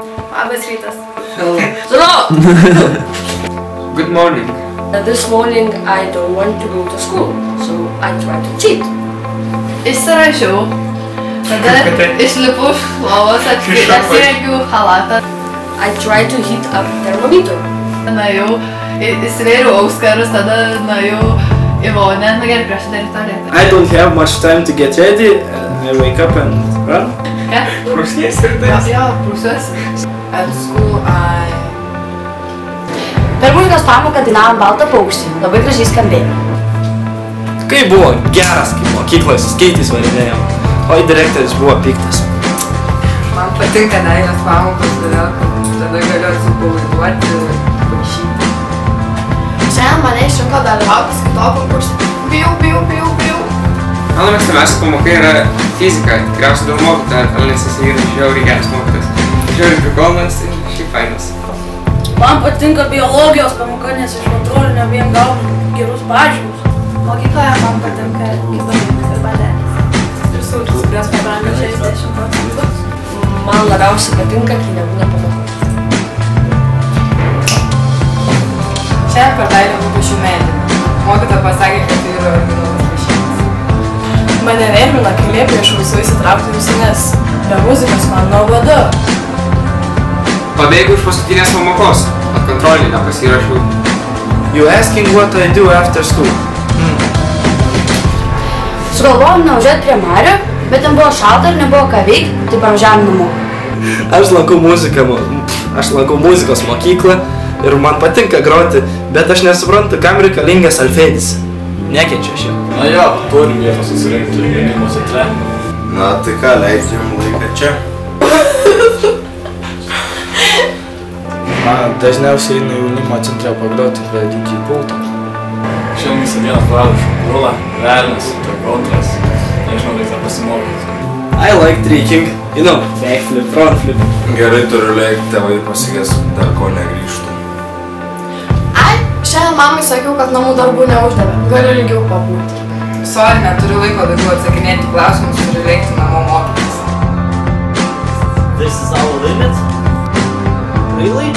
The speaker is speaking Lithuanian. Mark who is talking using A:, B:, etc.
A: Labas rytas.
B: Hello.
C: Good morning.
A: This morning I don't want to go to school, so I try to cheat.
B: Išsirašiau, tada išlipu iš lovos, atsirengiau halatą.
A: I try to heat up thermometer.
B: Nuėjau, įsivėriau auskarus, tada nuėjau į vonę, gerai prieš daryti tualetą.
D: I don't have much time to get ready. I wake up and run.
B: Ką?
C: Prūsies ir tais.
B: Jo, prūsiuosi.
E: At school I...
F: Per muzikos pamoką dainavom Baltą paukštį, labai gražiai skambėjo.
D: Kaip buvo geras, kaip mokykloje su skeitais varinėjom, o direktorius buvo piktas.
E: Man patinka dailės pamokos, todėl tada galiu atsipalaiduoti ir paišyti.
B: Šiandien mane išrinko dalyvauti skaito konkurse. Bijau.
C: Mano mėgstamiausia pamoka yra fizika. Tikriausiai dėl mokytojo, nes jis yra žiauriai geras mokytojas. Žiauriai prikolnas ir šiaip fainas.
G: Man patinka biologijos pamoka, nes iš kontrolinio vien gaunu gerus pažymius.
B: Mokykloje man patinka įdomus ir badenis. Ir sūtis, kurios pabrango 60%.
A: Man labiausiai patinka, kai nebūna pamokos.
E: Šiandien per dailę nupišiu medį. Mokytoja pasakė, kad tai yra originalus piešinys.
G: Mane nervina, kai liepia iš visų įsitraukti visi, nes be muzikos man nuobodu.
C: Pabėgau iš paskutinės pamokos, bet kontrolinį nepasirašiau.
D: You asking what I do after school?
F: Sugalvojom nuvažiuoti prie Marių, bet ten buvo šalta ir nebuvo ką veikti, tai parvažiavom namo.
D: Aš lankau muzikos mokyklą ir man patinka groti, bet aš nesuprantu, kam reikalingas alfedis. Nekenčiu aš jo.
H: Na jo, turim vietą susirinkti jaunimo centre.
I: Na tai ką, leidžiam laiką čia.
D: Man dažniausiai einu jaunimo centre pagroti prie DJ pulto.
H: Šiandien visą dieną praleidžiu špūlą, velnias, kontras. Nežinau, reikia pasimokyti.
D: I like tricking, you know, backflip, frontflip.
I: Gerai, turiu lėkti, tėvai pasigės, dar ko negrįžtų.
B: Šiandien mamai sakiau, kad namų darbų neuždavė. Galiu ilgiau pabūti.
E: Sorry, neturiu laiko daugiau atsakinėti klausimus, turiu lėkti namo mokytis.
J: This is our limit? Really?